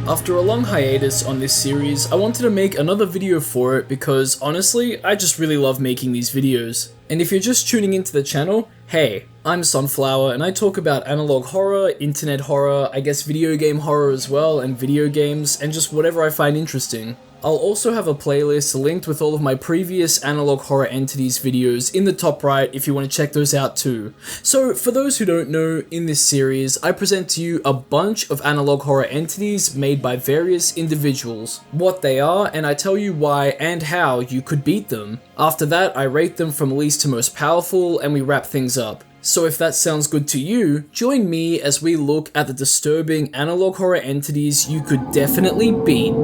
After a long hiatus on this series, I wanted to make another video for it because honestly, I just really love making these videos. And if you're just tuning into the channel, hey, I'm Sunflower and I talk about analog horror, internet horror, I guess video game horror as well, and video games, and just whatever I find interesting. I'll also have a playlist linked with all of my previous Analog Horror Entities videos in the top right if you want to check those out too. So for those who don't know, in this series, I present to you a bunch of Analog Horror Entities made by various individuals, what they are, and I tell you why and how you could beat them. After that, I rate them from least to most powerful and we wrap things up. So if that sounds good to you, join me as we look at the disturbing Analog Horror Entities you could definitely beat.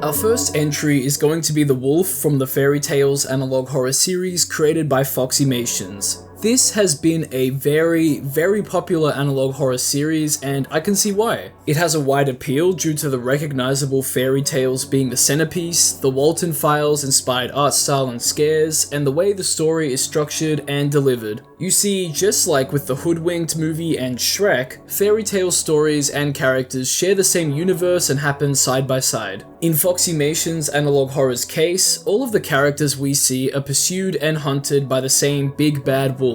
Our first entry is going to be the wolf from the Fairy Tales Analog Horror series created by Foxymations. This has been a very popular analog horror series, and I can see why. It has a wide appeal due to the recognizable fairy tales being the centerpiece, the Walton Files inspired art style and scares, and the way the story is structured and delivered. You see, just like with the Hoodwinked movie and Shrek, fairy tale stories and characters share the same universe and happen side by side. In Foxymations Analog Horror's case, all of the characters we see are pursued and hunted by the same big bad wolf.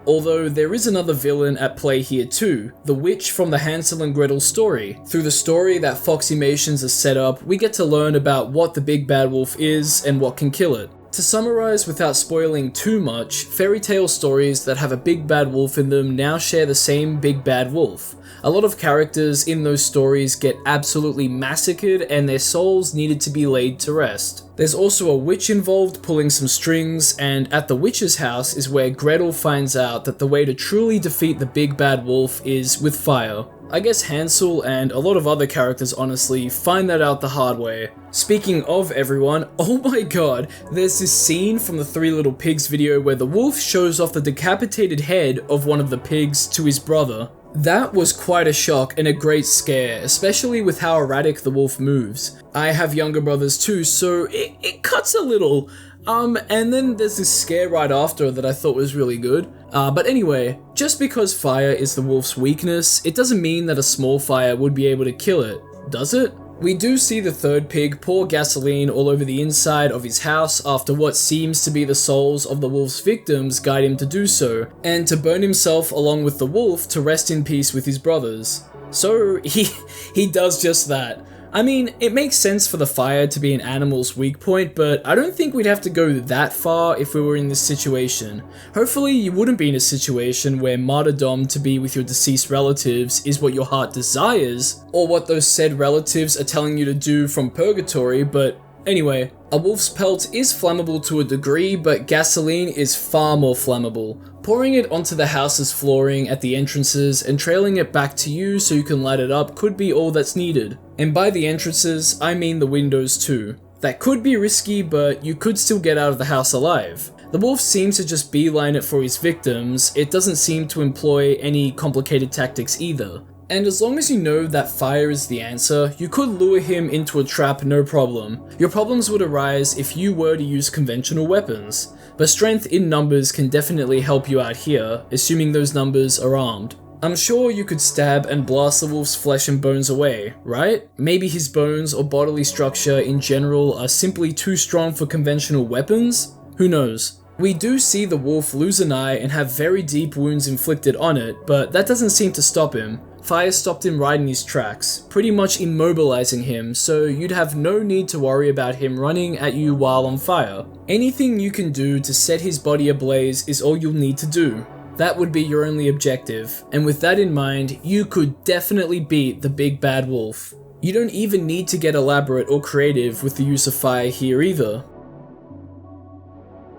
Although there is another villain at play here too, the witch from the Hansel and Gretel story. Through the story that Foxymations has set up, we get to learn about what the big bad wolf is and what can kill it. To summarize without spoiling too much, fairy tale stories that have a big bad wolf in them now share the same big bad wolf. A lot of characters in those stories get absolutely massacred and their souls needed to be laid to rest. There's also a witch involved pulling some strings, and at the witch's house is where Gretel finds out that the way to truly defeat the big bad wolf is with fire. I guess Hansel and a lot of other characters honestly find that out the hard way. Speaking of everyone, oh my god, there's this scene from the Three Little Pigs video where the wolf shows off the decapitated head of one of the pigs to his brother. That was quite a shock and a great scare, especially with how erratic the wolf moves. I have younger brothers too, so it cuts a little. And then there's this scare right after that I thought was really good. But anyway, just because fire is the wolf's weakness, it doesn't mean that a small fire would be able to kill it, does it? We do see the third pig pour gasoline all over the inside of his house after what seems to be the souls of the wolf's victims guide him to do so, and to burn himself along with the wolf to rest in peace with his brothers. So he does just that. I mean, it makes sense for the fire to be an animal's weak point, but I don't think we'd have to go that far if we were in this situation. Hopefully you wouldn't be in a situation where martyrdom to be with your deceased relatives is what your heart desires, or what those said relatives are telling you to do from purgatory, but anyway. A wolf's pelt is flammable to a degree, but gasoline is far more flammable. Pouring it onto the house's flooring at the entrances and trailing it back to you so you can light it up could be all that's needed. And by the entrances, I mean the windows too. That could be risky, but you could still get out of the house alive. The wolf seems to just beeline it for his victims. It doesn't seem to employ any complicated tactics either. And as long as you know that fire is the answer, you could lure him into a trap no problem. Your problems would arise if you were to use conventional weapons, but strength in numbers can definitely help you out here, assuming those numbers are armed. I'm sure you could stab and blast the wolf's flesh and bones away, right? Maybe his bones or bodily structure in general are simply too strong for conventional weapons? Who knows? We do see the wolf lose an eye and have very deep wounds inflicted on it, but that doesn't seem to stop him. Fire stopped him right in his tracks, pretty much immobilizing him, so you'd have no need to worry about him running at you while on fire. Anything you can do to set his body ablaze is all you'll need to do. That would be your only objective, and with that in mind, you could definitely beat the big bad wolf. You don't even need to get elaborate or creative with the use of fire here either.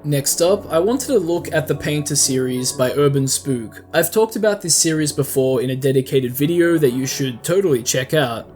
Next up, I wanted to look at the Painter series by UrbanSPOOK. I've talked about this series before in a dedicated video that you should totally check out.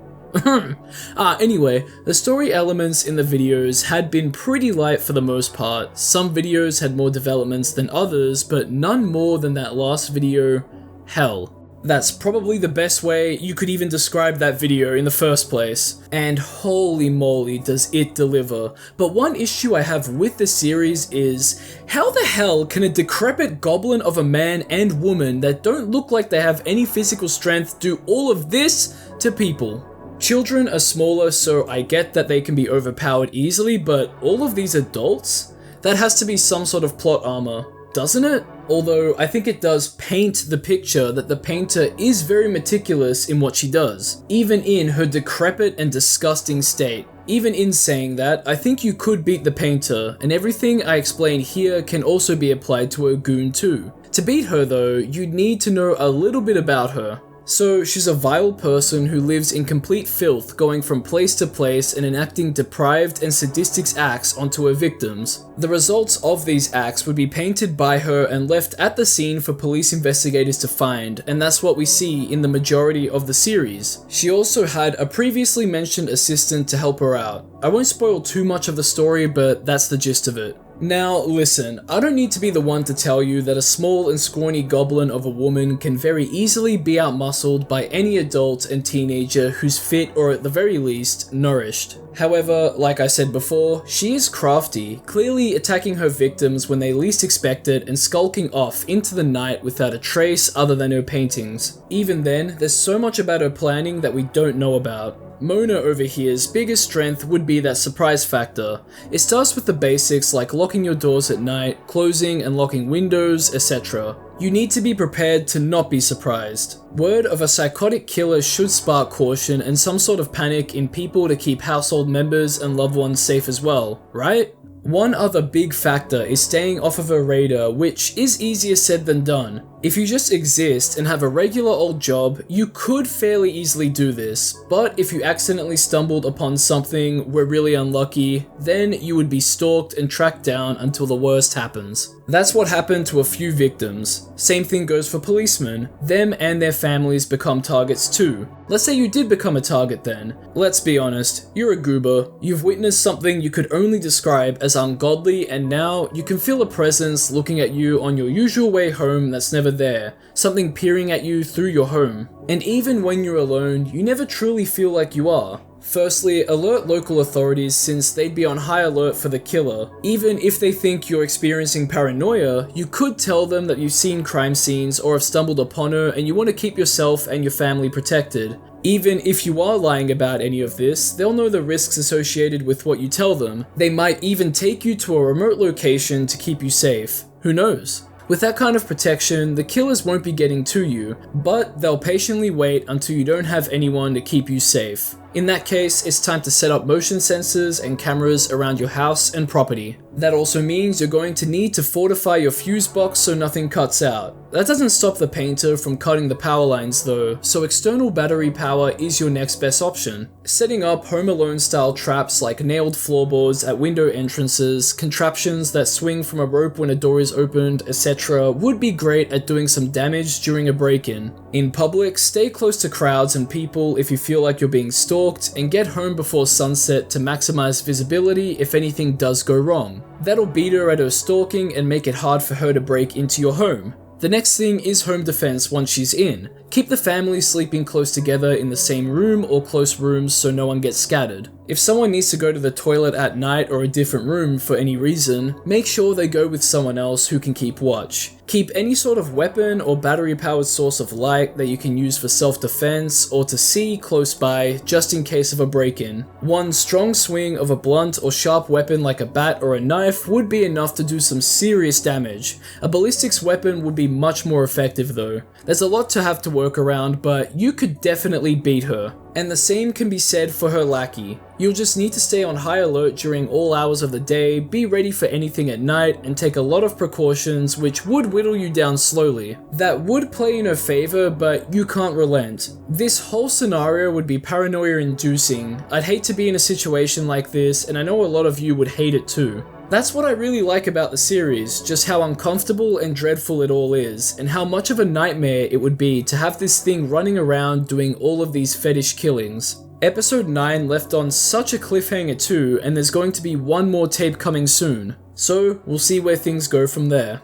Anyway, the story elements in the videos had been pretty light for the most part. Some videos had more developments than others, but none more than that last video. Hell. That's probably the best way you could even describe that video in the first place. And holy moly does it deliver. But one issue I have with the series is, how the hell can a decrepit goblin of a man and woman that don't look like they have any physical strength do all of this to people? Children are smaller, so I get that they can be overpowered easily, but all of these adults? That has to be some sort of plot armor, doesn't it? Although I think it does paint the picture that the painter is very meticulous in what she does, even in her decrepit and disgusting state. Even in saying that, I think you could beat the painter, and everything I explain here can also be applied to a goon too. To beat her though, you'd need to know a little bit about her. So she's a vile person who lives in complete filth, going from place to place and enacting deprived and sadistic acts onto her victims. The results of these acts would be painted by her and left at the scene for police investigators to find, and that's what we see in the majority of the series. She also had a previously mentioned assistant to help her out. I won't spoil too much of the story, but that's the gist of it. Now listen, I don't need to be the one to tell you that a small and scrawny goblin of a woman can very easily be outmuscled by any adult and teenager who's fit or at the very least, nourished. However, like I said before, she is crafty, clearly attacking her victims when they least expect it and skulking off into the night without a trace other than her paintings. Even then, there's so much about her planning that we don't know about. Mona over here's biggest strength would be that surprise factor. It starts with the basics like locking your doors at night, closing and locking windows, etc. You need to be prepared to not be surprised. Word of a psychotic killer should spark caution and some sort of panic in people to keep household members and loved ones safe as well, right? One other big factor is staying off of her radar, which is easier said than done. If you just exist and have a regular old job, you could fairly easily do this, but if you accidentally stumbled upon something, were really unlucky, then you would be stalked and tracked down until the worst happens. That's what happened to a few victims. Same thing goes for policemen. Them and their families become targets too. Let's say you did become a target then. Let's be honest, you're a goober. You've witnessed something you could only describe as ungodly, and now you can feel a presence looking at you on your usual way home that's never there, something peering at you through your home. And even when you're alone, you never truly feel like you are. Firstly, alert local authorities since they'd be on high alert for the killer. Even if they think you're experiencing paranoia, you could tell them that you've seen crime scenes or have stumbled upon her and you want to keep yourself and your family protected. Even if you are lying about any of this, they'll know the risks associated with what you tell them. They might even take you to a remote location to keep you safe. Who knows? With that kind of protection, the killers won't be getting to you, but they'll patiently wait until you don't have anyone to keep you safe. In that case, it's time to set up motion sensors and cameras around your house and property. That also means you're going to need to fortify your fuse box so nothing cuts out. That doesn't stop the painter from cutting the power lines though, so external battery power is your next best option. Setting up Home Alone style traps like nailed floorboards at window entrances, contraptions that swing from a rope when a door is opened, etc. would be great at doing some damage during a break-in. In public, stay close to crowds and people if you feel like you're being stalked, and get home before sunset to maximize visibility if anything does go wrong. That'll beat her at her stalking and make it hard for her to break into your home. The next thing is home defense once she's in. Keep the family sleeping close together in the same room or close rooms so no one gets scattered. If someone needs to go to the toilet at night or a different room for any reason, make sure they go with someone else who can keep watch. Keep any sort of weapon or battery-powered source of light that you can use for self-defense or to see close by just in case of a break-in. One strong swing of a blunt or sharp weapon like a bat or a knife would be enough to do some serious damage. A ballistics weapon would be much more effective though. There's a lot to have to work around, but you could definitely beat her. And the same can be said for her lackey. You'll just need to stay on high alert during all hours of the day, be ready for anything at night, and take a lot of precautions which would whittle you down slowly. That would play in her favor, but you can't relent. This whole scenario would be paranoia inducing. I'd hate to be in a situation like this, and I know a lot of you would hate it too. That's what I really like about the series, just how uncomfortable and dreadful it all is, and how much of a nightmare it would be to have this thing running around doing all of these fetish killings. Episode 9 left on such a cliffhanger too, and there's going to be one more tape coming soon, so we'll see where things go from there.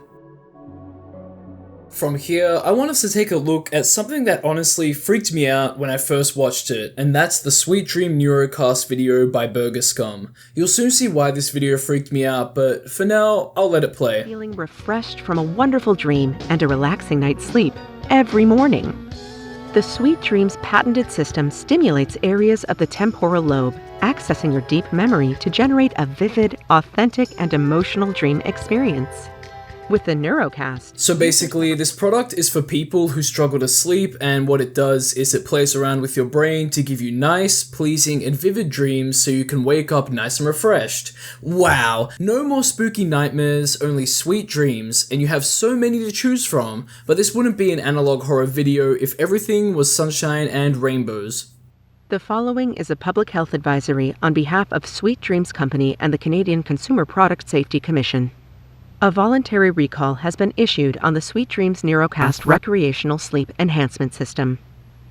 From here, I want us to take a look at something that honestly freaked me out when I first watched it, and that's the Sweet Dream NeuroCast video by burgerScum. You'll soon see why this video freaked me out, but for now, I'll let it play. Feeling refreshed from a wonderful dream and a relaxing night's sleep every morning. The Sweet Dreams patented system stimulates areas of the temporal lobe, accessing your deep memory to generate a vivid, authentic, and emotional dream experience. With the NeuroCast. So basically, this product is for people who struggle to sleep, and what it does is it plays around with your brain to give you nice, pleasing, and vivid dreams so you can wake up nice and refreshed. Wow! No more spooky nightmares, only sweet dreams, and you have so many to choose from, but this wouldn't be an analog horror video if everything was sunshine and rainbows. The following is a public health advisory on behalf of Sweet Dreams Company and the Canadian Consumer Product Safety Commission. A voluntary recall has been issued on the Sweet Dreams NeuroCast recreational sleep enhancement system.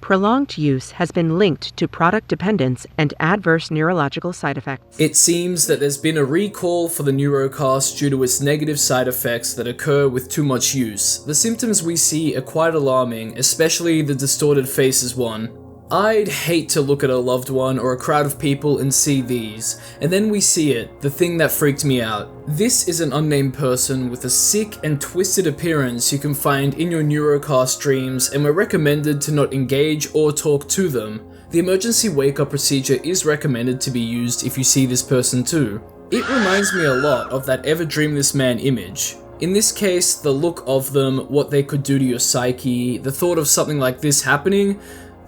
Prolonged use has been linked to product dependence and adverse neurological side effects. It seems that there's been a recall for the NeuroCast due to its negative side effects that occur with too much use. The symptoms we see are quite alarming, especially the distorted faces one. I'd hate to look at a loved one or a crowd of people and see these, and then we see it, the thing that freaked me out. This is an unnamed person with a sick and twisted appearance you can find in your NeuroCast dreams, and we're recommended to not engage or talk to them. The emergency wake-up procedure is recommended to be used if you see this person too. It reminds me a lot of that Ever Dream This Man image. In this case, the look of them, what they could do to your psyche, the thought of something like this happening.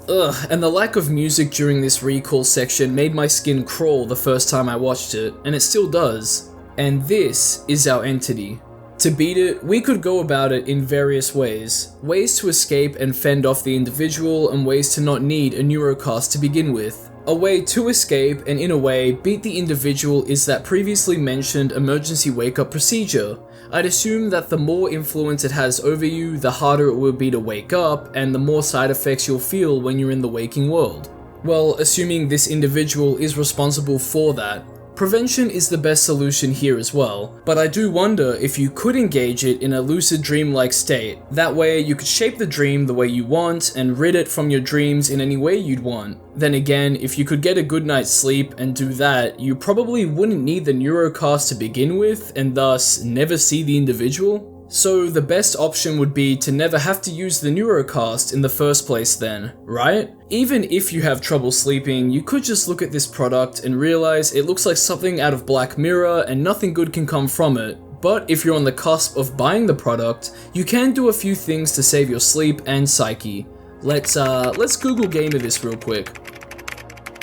And the lack of music during this recall section made my skin crawl the first time I watched it, and it still does. And this is our entity. To beat it, we could go about it in various ways. Ways to escape and fend off the individual, and ways to not need a NeuroCast to begin with. A way to escape and in a way beat the individual is that previously mentioned emergency wake-up procedure. I'd assume that the more influence it has over you, the harder it will be to wake up, and the more side effects you'll feel when you're in the waking world. Well, assuming this individual is responsible for that. Prevention is the best solution here as well, but I do wonder if you could engage it in a lucid dream-like state. That way you could shape the dream the way you want and rid it from your dreams in any way you'd want. Then again, if you could get a good night's sleep and do that, you probably wouldn't need the NeuroCast to begin with and thus never see the individual. So the best option would be to never have to use the NeuroCast in the first place then, right? Even if you have trouble sleeping, you could just look at this product and realize it looks like something out of Black Mirror and nothing good can come from it. But if you're on the cusp of buying the product, you can do a few things to save your sleep and psyche. Let's Google gamer this real quick.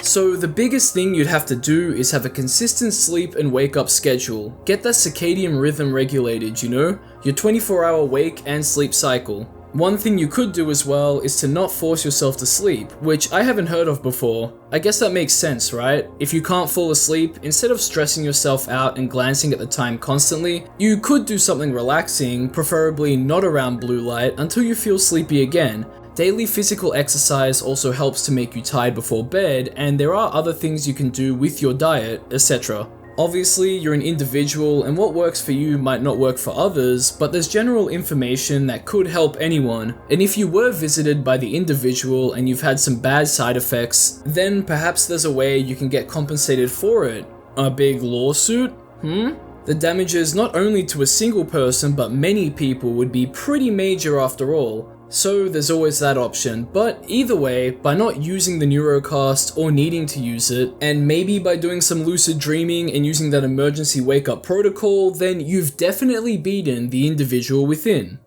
So the biggest thing you'd have to do is have a consistent sleep and wake up schedule. Get that circadian rhythm regulated, you know? Your 24-hour wake and sleep cycle. One thing you could do as well is to not force yourself to sleep, which I haven't heard of before. I guess that makes sense, right? If you can't fall asleep, instead of stressing yourself out and glancing at the time constantly, you could do something relaxing, preferably not around blue light, until you feel sleepy again. Daily physical exercise also helps to make you tired before bed, and there are other things you can do with your diet, etc. Obviously, you're an individual and what works for you might not work for others, but there's general information that could help anyone, and if you were visited by the individual and you've had some bad side effects, then perhaps there's a way you can get compensated for it. A big lawsuit? The damages not only to a single person but many people would be pretty major after all. So there's always that option, but either way, by not using the NeuroCast or needing to use it, and maybe by doing some lucid dreaming and using that emergency wake-up protocol, then you've definitely beaten the individual within.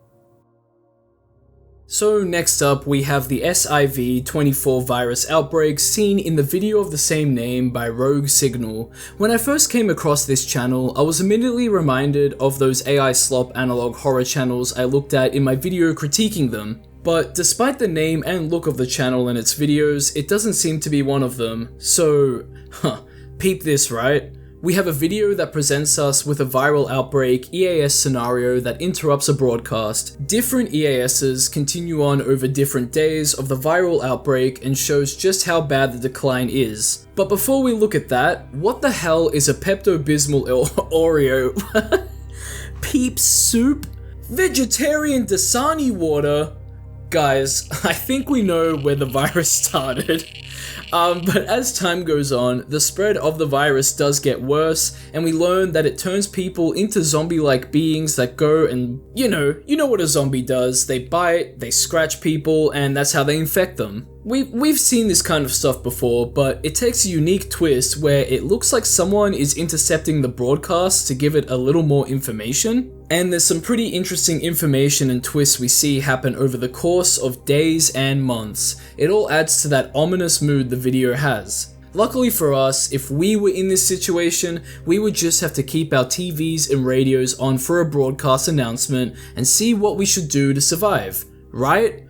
So next up, we have the SIV-24 virus outbreak seen in the video of the same name by Rogue Signal. When I first came across this channel, I was immediately reminded of those AI slop analog horror channels I looked at in my video critiquing them. But despite the name and look of the channel and its videos, it doesn't seem to be one of them. So, peep this, right? We have a video that presents us with a viral outbreak EAS scenario that interrupts a broadcast. Different EASs continue on over different days of the viral outbreak and shows just how bad the decline is. But before we look at that, what the hell is a Pepto-Bismol Oreo? Peep soup? Vegetarian Dasani water? Guys, I think we know where the virus started. But as time goes on, the spread of the virus does get worse, and we learn that it turns people into zombie-like beings that go and, you know what a zombie does. They bite, they scratch people, and that's how they infect them. We've seen this kind of stuff before, but it takes a unique twist where it looks like someone is intercepting the broadcast to give it a little more information. And there's some pretty interesting information and twists we see happen over the course of days and months. It all adds to that ominous mood the video has. Luckily for us, if we were in this situation, we would just have to keep our TVs and radios on for a broadcast announcement and see what we should do to survive, right?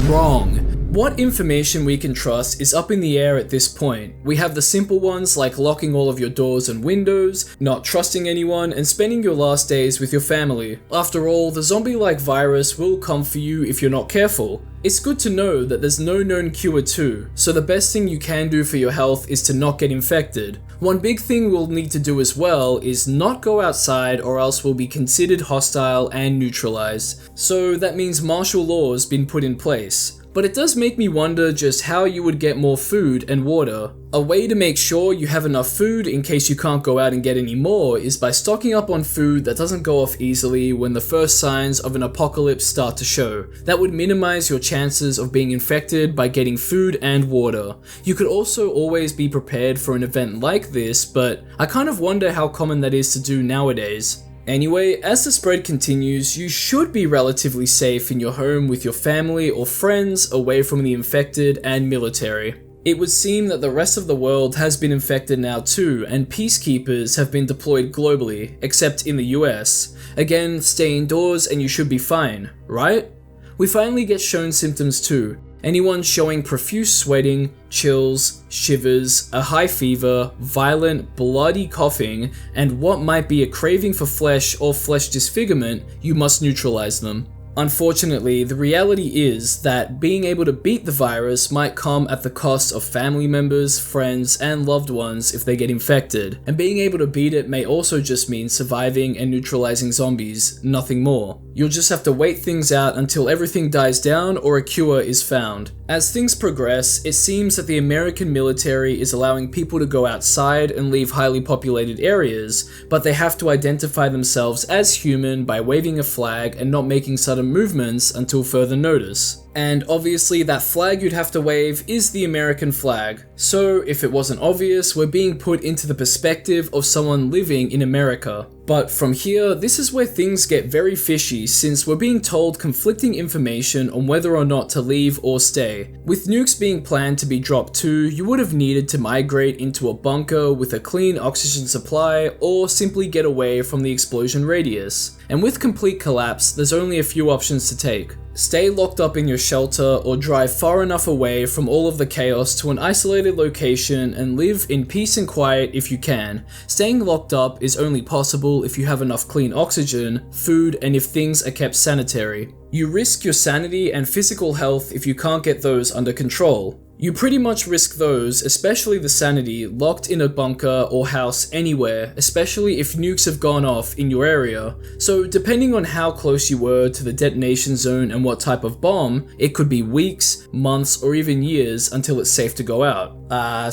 Wrong. What information we can trust is up in the air at this point. We have the simple ones like locking all of your doors and windows, not trusting anyone, and spending your last days with your family. After all, the zombie-like virus will come for you if you're not careful. It's good to know that there's no known cure too, so the best thing you can do for your health is to not get infected. One big thing we'll need to do as well is not go outside or else we'll be considered hostile and neutralized. So that means martial law's been put in place. But it does make me wonder just how you would get more food and water. A way to make sure you have enough food in case you can't go out and get any more is by stocking up on food that doesn't go off easily when the first signs of an apocalypse start to show. That would minimize your chances of being infected by getting food and water. You could also always be prepared for an event like this, but I kind of wonder how common that is to do nowadays. Anyway, as the spread continues, you should be relatively safe in your home with your family or friends away from the infected and military. It would seem that the rest of the world has been infected now too, and peacekeepers have been deployed globally, except in the US. Again, stay indoors and you should be fine, right? We finally get shown symptoms too. Anyone showing profuse sweating, chills, shivers, a high fever, violent, bloody coughing, and what might be a craving for flesh or flesh disfigurement, you must neutralize them. Unfortunately, the reality is that being able to beat the virus might come at the cost of family members, friends, and loved ones if they get infected, and being able to beat it may also just mean surviving and neutralizing zombies, nothing more. You'll just have to wait things out until everything dies down or a cure is found. As things progress, it seems that the American military is allowing people to go outside and leave highly populated areas, but they have to identify themselves as human by waving a flag and not making sudden movements until further notice. And obviously that flag you'd have to wave is the American flag. So if it wasn't obvious, we're being put into the perspective of someone living in America. But from here, this is where things get very fishy since we're being told conflicting information on whether or not to leave or stay. With nukes being planned to be dropped too, you would have needed to migrate into a bunker with a clean oxygen supply or simply get away from the explosion radius. And with complete collapse, there's only a few options to take. Stay locked up in your shelter or drive far enough away from all of the chaos to an isolated location and live in peace and quiet if you can. Staying locked up is only possible if you have enough clean oxygen, food, and if things are kept sanitary. You risk your sanity and physical health if you can't get those under control. You pretty much risk those, especially the sanity, locked in a bunker or house anywhere, especially if nukes have gone off in your area. So depending on how close you were to the detonation zone and what type of bomb, it could be weeks, months, or even years until it's safe to go out.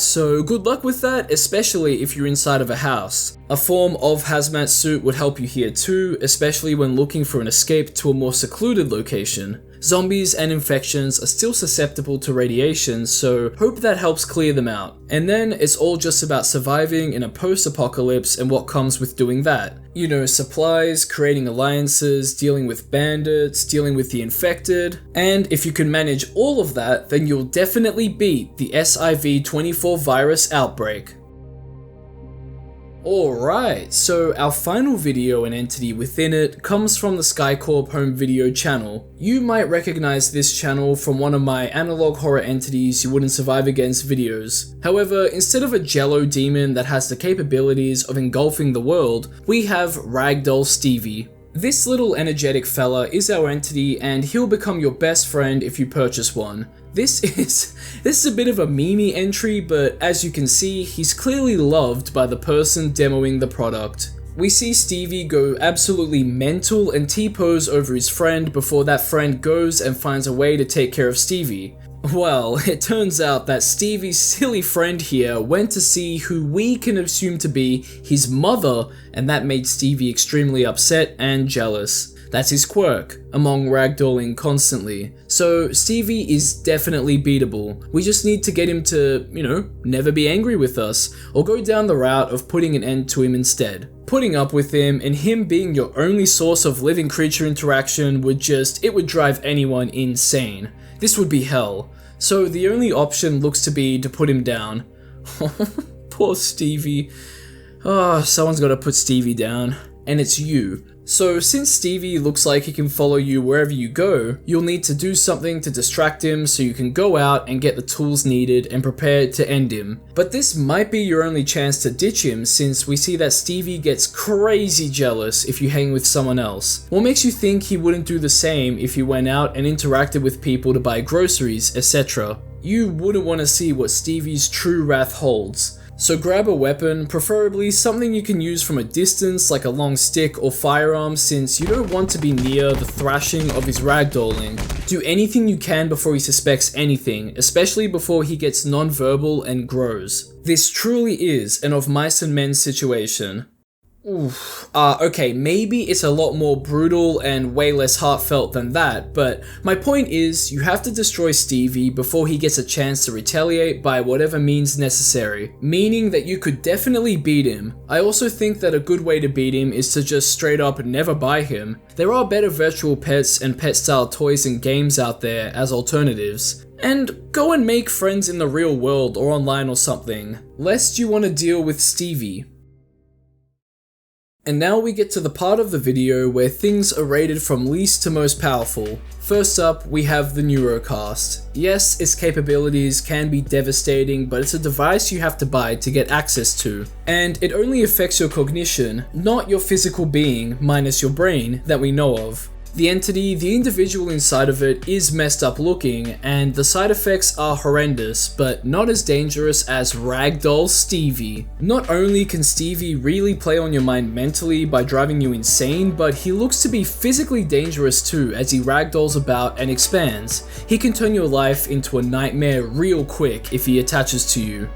So good luck with that, especially if you're inside of a house. A form of hazmat suit would help you here too, especially when looking for an escape to a more secluded location. Zombies and infections are still susceptible to radiation, so hope that helps clear them out. And then it's all just about surviving in a post-apocalypse and what comes with doing that. You know, supplies, creating alliances, dealing with bandits, dealing with the infected. And if you can manage all of that, then you'll definitely beat the SIV-24 virus outbreak. Alright, so our final video and entity within it comes from the SkyCorp home video channel. You might recognize this channel from one of my analog horror entities you wouldn't survive against videos. However, instead of a jello demon that has the capabilities of engulfing the world, we have RAGDOLL STEVIE. This little energetic fella is our entity and he'll become your best friend if you purchase one. This is a bit of a memey entry, but as you can see, he's clearly loved by the person demoing the product. We see Stevie go absolutely mental and T-pose over his friend before that friend goes and finds a way to take care of Stevie. Well, it turns out that Stevie's silly friend here went to see who we can assume to be his mother, and that made Stevie extremely upset and jealous. That's his quirk, among ragdolling constantly. So Stevie is definitely beatable. We just need to get him to, never be angry with us, or go down the route of putting an end to him instead. Putting up with him and him being your only source of living creature interaction would drive anyone insane. This would be hell. So the only option looks to be to put him down. Poor Stevie. Someone's gotta put Stevie down. And it's you. So since Stevie looks like he can follow you wherever you go, you'll need to do something to distract him so you can go out and get the tools needed and prepared to end him. But this might be your only chance to ditch him, since we see that Stevie gets crazy jealous if you hang with someone else. What makes you think he wouldn't do the same if you went out and interacted with people to buy groceries, etc.? You wouldn't want to see what Stevie's true wrath holds. So grab a weapon, preferably something you can use from a distance like a long stick or firearm, since you don't want to be near the thrashing of his ragdolling. Do anything you can before he suspects anything, especially before he gets non-verbal and grows. This truly is an of mice and men situation. Okay, maybe it's a lot more brutal and way less heartfelt than that, but my point is, you have to destroy Stevie before he gets a chance to retaliate by whatever means necessary, meaning that you could definitely beat him. I also think that a good way to beat him is to just straight up never buy him. There are better virtual pets and pet-style toys and games out there as alternatives. And go and make friends in the real world or online or something, lest you want to deal with Stevie. And now we get to the part of the video where things are rated from least to most powerful. First up, we have the NEUROCAST. Yes, its capabilities can be devastating, but it's a device you have to buy to get access to. And it only affects your cognition, not your physical being, minus your brain, that we know of. The entity, the individual inside of it, is messed up looking, and the side effects are horrendous, but not as dangerous as Ragdoll Stevie. Not only can Stevie really play on your mind mentally by driving you insane, but he looks to be physically dangerous too as he ragdolls about and expands. He can turn your life into a nightmare real quick if he attaches to you.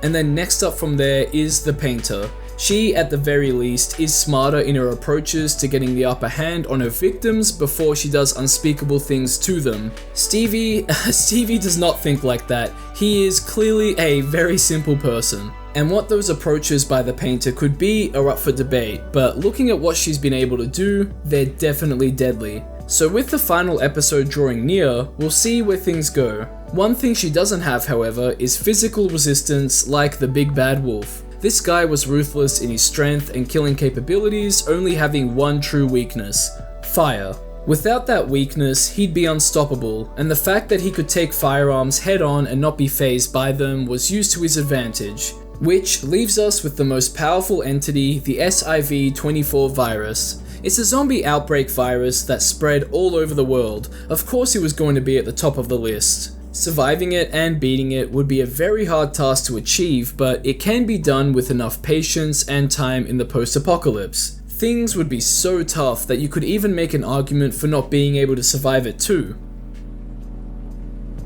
And then next up from there is the Painter. She, at the very least, is smarter in her approaches to getting the upper hand on her victims before she does unspeakable things to them. Stevie does not think like that. He is clearly a very simple person. And what those approaches by the Painter could be are up for debate, but looking at what she's been able to do, they're definitely deadly. So with the final episode drawing near, we'll see where things go. One thing she doesn't have, however, is physical resistance like the big bad wolf. This guy was ruthless in his strength and killing capabilities, only having one true weakness: fire. Without that weakness, he'd be unstoppable, and the fact that he could take firearms head on and not be fazed by them was used to his advantage. Which leaves us with the most powerful entity, the SIV-24 virus. It's a zombie outbreak virus that spread all over the world. Of course it was going to be at the top of the list. Surviving it and beating it would be a very hard task to achieve, but it can be done with enough patience and time in the post-apocalypse. Things would be so tough that you could even make an argument for not being able to survive it too.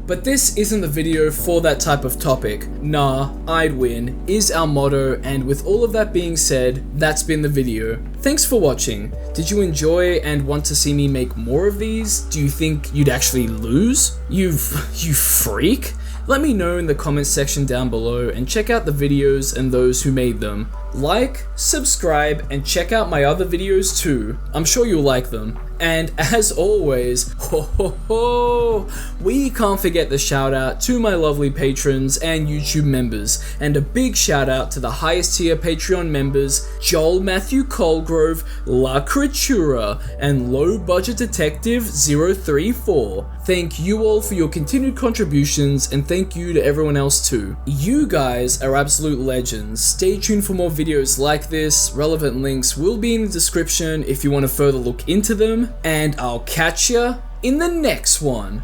But this isn't the video for that type of topic. Nah, I'd win is our motto, and with all of that being said, that's been the video. Thanks for watching. Did you enjoy and want to see me make more of these? Do you think you'd actually lose? You freak? Let me know in the comments section down below, and check out the videos and those who made them. Like, subscribe, and check out my other videos too. I'm sure you'll like them. And as always, we can't forget the shout out to my lovely patrons and YouTube members, and a big shout out to the highest tier Patreon members, Joel Matthew Colgrove, La Creatura, and Low Budget Detective 034. Thank you all for your continued contributions, and thank you to everyone else too. You guys are absolute legends. Stay tuned for more videos like this. Relevant links will be in the description if you want to further look into them, and I'll catch ya in the next one.